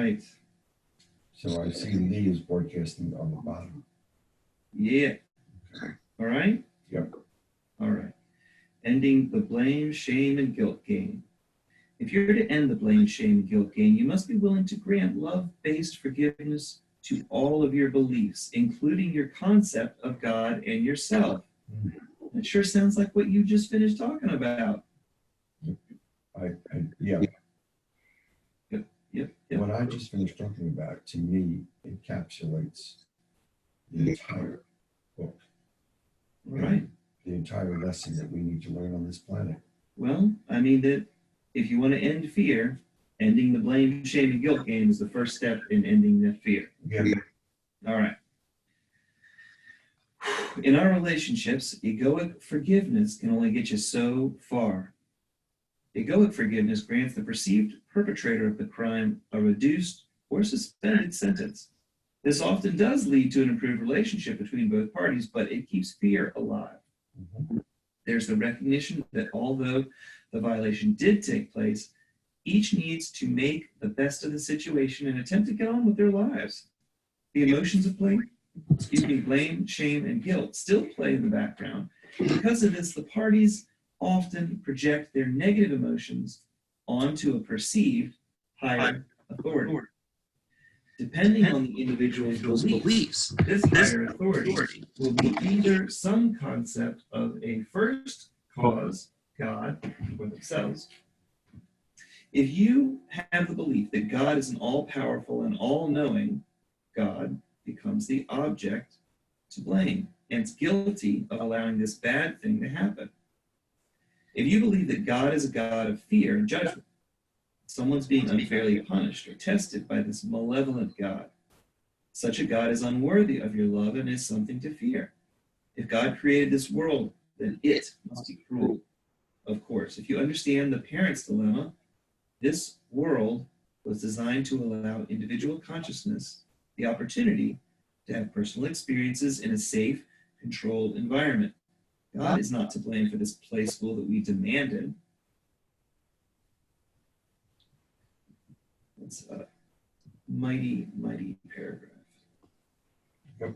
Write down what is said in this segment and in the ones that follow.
right. So I see Lee is broadcasting on the bottom. Yeah. All right? Yep. All right. Ending the blame, shame, and guilt game. If you're to end the blame, shame, and guilt game, you must be willing to grant love-based forgiveness to all of your beliefs, including your concept of God and yourself. It sure sounds like what you just finished talking about. Yeah. Yep. What I just finished talking about, to me, encapsulates the entire book. Right. The entire lesson that we need to learn on this planet. Well, I mean that if you want to end fear, ending the blame, shame, and guilt game is the first step in ending that fear. Yeah. All right. In our relationships, egoic forgiveness can only get you so far. Egoic forgiveness grants the perceived perpetrator of the crime a reduced or suspended sentence. This often does lead to an improved relationship between both parties, but it keeps fear alive. Mm-hmm. There's the recognition that although the violation did take place, each needs to make the best of the situation and attempt to get on with their lives. The emotions of blame, shame, and guilt still play in the background. Because of this, the parties often project their negative emotions onto a perceived higher authority. Depending on the individual's beliefs, this higher authority will be either some concept of a first cause, God, or themselves. If you have the belief that God is an all-powerful and all-knowing, God becomes the object to blame and is guilty of allowing this bad thing to happen. If you believe that God is a God of fear and judgment, someone's being unfairly punished or tested by this malevolent God, such a God is unworthy of your love and is something to fear. If God created this world, then it must be cruel. Of course, if you understand the parent's dilemma, this world was designed to allow individual consciousness the opportunity to have personal experiences in a safe, controlled environment. God is not to blame for this play school that we demanded. It's a mighty, mighty paragraph. Yep.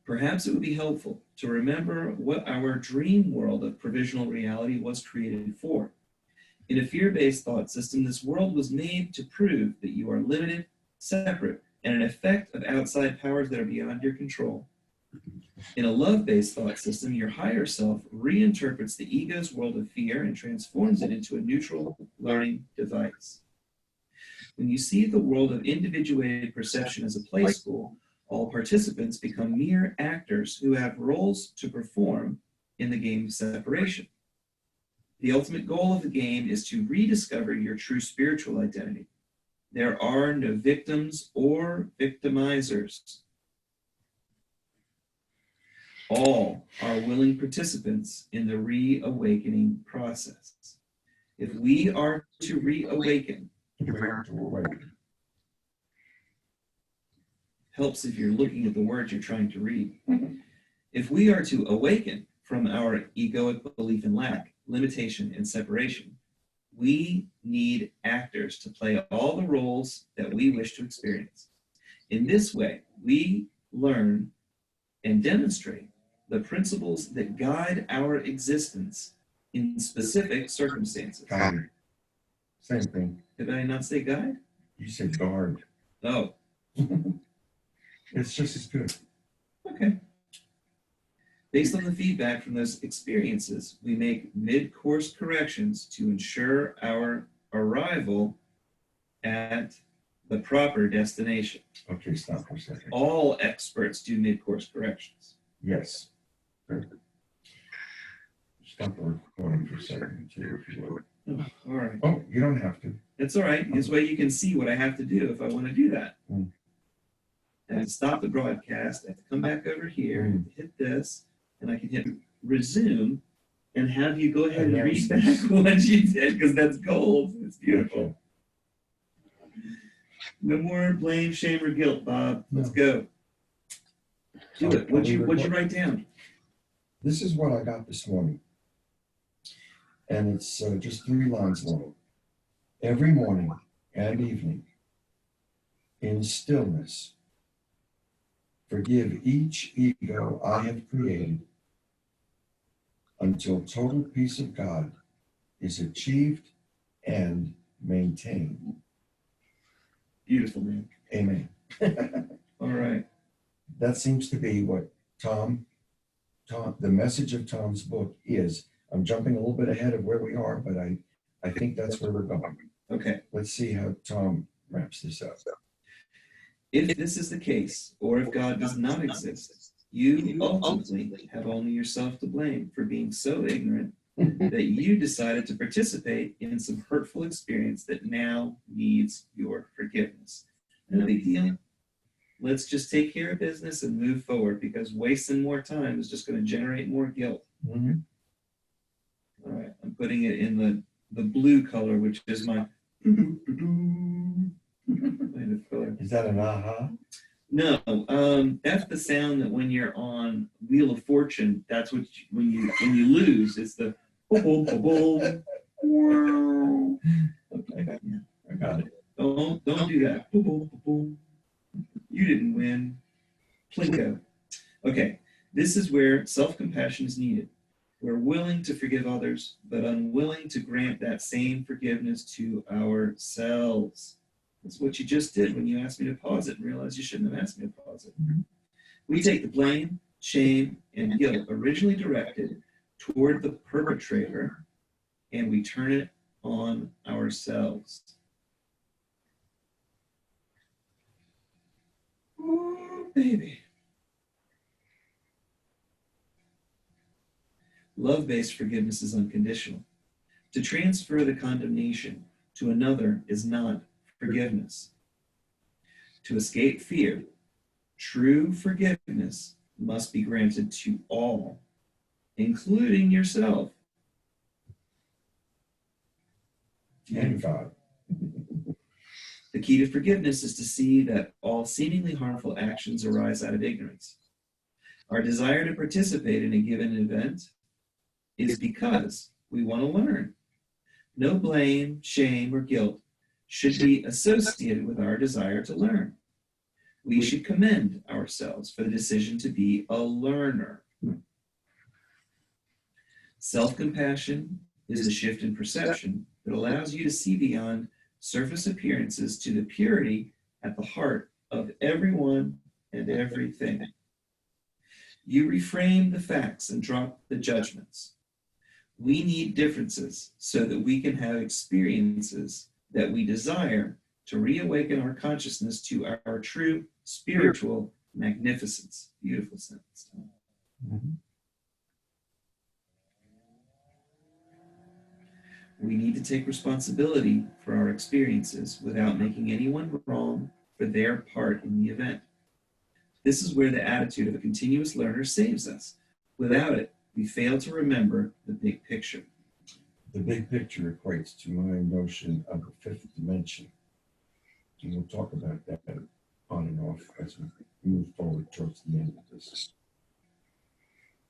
Perhaps it would be helpful to remember what our dream world of provisional reality was created for. In a fear-based thought system, this world was made to prove that you are limited, separate, and an effect of outside powers that are beyond your control. In a love-based thought system, your higher self reinterprets the ego's world of fear and transforms it into a neutral learning device. When you see the world of individuated perception as a play school, all participants become mere actors who have roles to perform in the game of separation. The ultimate goal of the game is to rediscover your true spiritual identity. There are no victims or victimizers. All are willing participants in the reawakening process. If we are to reawaken, helps if you're looking at the words you're trying to read. If we are to awaken from our egoic belief in lack, limitation, and separation, we need actors to play all the roles that we wish to experience. In this way, we learn and demonstrate the principles that guide our existence in specific circumstances. Guide. Same thing. Did I not say guide? You said guard. Oh. It's just as good. Okay. Based on the feedback from those experiences, we make mid-course corrections to ensure our arrival at the proper destination. Okay, stop for a second. All experts do mid-course corrections. Yes. Stop the recording for a second, too, if you would. Oh, all right. Oh, you don't have to. That's all right. This way you can see what I have to do if I want to do that. I have to stop the broadcast. I have to come back over here and hit this, and I can hit resume and have you go ahead and read back what you did, because that's gold. It's beautiful. No more blame, shame, or guilt, Bob. Let's go. Do it. What'd you write down? This is what I got this morning. And it's just 3 lines long. Every morning and evening, in stillness, forgive each ego I have created until total peace of God is achieved and maintained. Beautiful, man. Amen. All right. That seems to be what the message of Tom's book is. I'm jumping a little bit ahead of where we are, but I think that's where we're going. Okay. Let's see how Tom wraps this up. If this is the case, or if God does not exist, you ultimately have only yourself to blame for being so ignorant that you decided to participate in some hurtful experience that now needs your forgiveness. No big deal. Let's just take care of business and move forward, because wasting more time is just going to generate more guilt. Mm-hmm. All right, I'm putting it in the blue color, which is my kind of color. Is that an aha? No, that's the sound that when you're on Wheel of Fortune, that's what when you lose, it's the boom, boom, boom, boom. Okay, yeah, I got it. don't do that. Boom, boom, boom, boom. You didn't win. Plinko. Okay, this is where self-compassion is needed. We're willing to forgive others, but unwilling to grant that same forgiveness to ourselves. That's what you just did when you asked me to pause it and realized you shouldn't have asked me to pause it. We take the blame, shame, and guilt originally directed toward the perpetrator, and we turn it on ourselves. Oh, baby. Love-based forgiveness is unconditional. To transfer the condemnation to another is not forgiveness. To escape fear, true forgiveness must be granted to all, including yourself. And God. The key to forgiveness is to see that all seemingly harmful actions arise out of ignorance. Our desire to participate in a given event is because we want to learn. No blame, shame, or guilt should be associated with our desire to learn. We should commend ourselves for the decision to be a learner. Self-compassion is the shift in perception that allows you to see beyond surface appearances to the purity at the heart of everyone and everything. You reframe the facts and drop the judgments. We need differences so that we can have experiences that we desire to reawaken our consciousness to our true spiritual magnificence. Beautiful sentence. Mm-hmm. We need to take responsibility for our experiences without making anyone wrong for their part in the event. This is where the attitude of a continuous learner saves us. Without it, we fail to remember the big picture. The big picture equates to my notion of the fifth dimension. And we'll talk about that on and off as we move forward towards the end of this.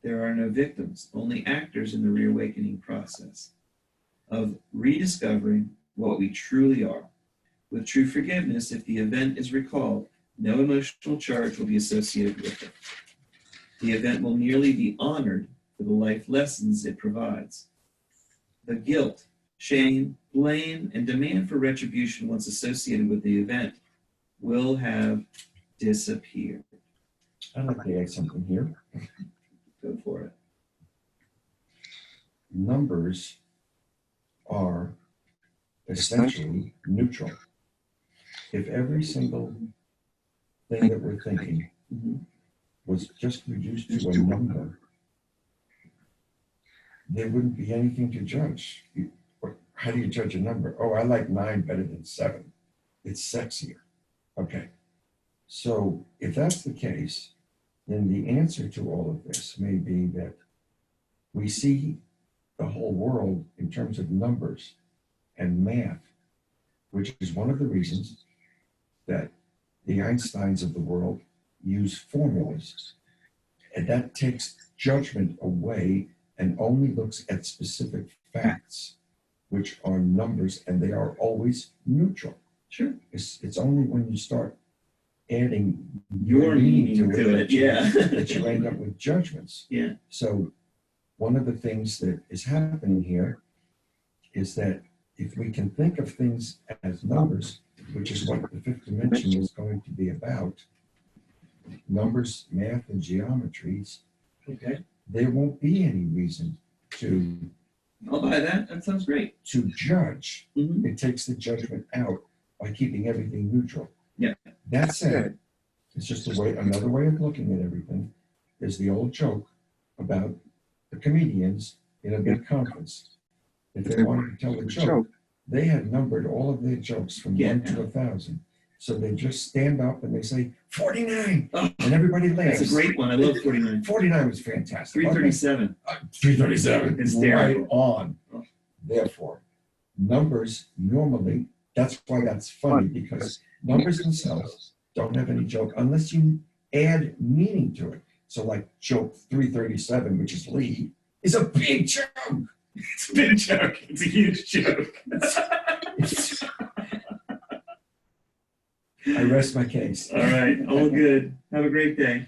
There are no victims, only actors in the reawakening process of rediscovering what we truly are. With true forgiveness, if the event is recalled, no emotional charge will be associated with it. The event will merely be honored for the life lessons it provides. The guilt, shame, blame, and demand for retribution once associated with the event will have disappeared. I'd like to add something here. Go for it. Numbers are essentially neutral. If every single thing that we're thinking was just reduced to a number, there wouldn't be anything to judge. How do you judge a number? Oh, I like 9 better than 7. It's sexier. Okay. So if that's the case, then the answer to all of this may be that we see the whole world in terms of numbers and math, which is one of the reasons that the Einsteins of the world use formulas. And that takes judgment away and only looks at specific facts, which are numbers, and they are always neutral. Sure. It's only when you start adding Your meaning to it, that you- yeah. that you end up with judgments. Yeah. So one of the things that is happening here is that if we can think of things as numbers, which is what the fifth dimension is going to be about, numbers, math, and geometries, Okay. there won't be any reason to I'll buy that. That sounds great. judge. Mhm. It takes the judgment out by keeping everything neutral. Yeah. That said, it's just another way of looking at everything. There's the old joke about the comedians in a big conference. If they wanted to tell a joke, they had numbered all of their jokes from 1 to 1,000. So they just stand up and they say 49, Oh, and everybody laughs. That's a great one. I love 49. 49 was fantastic. 337. 337 is Hysterical. right on. Therefore, numbers normally, that's why that's funny, because numbers themselves don't have any joke unless you add meaning to it. So like joke 337, which is Lee, is a big joke. It's a big joke. It's a huge joke. I rest my case. All right. All good. Have a great day.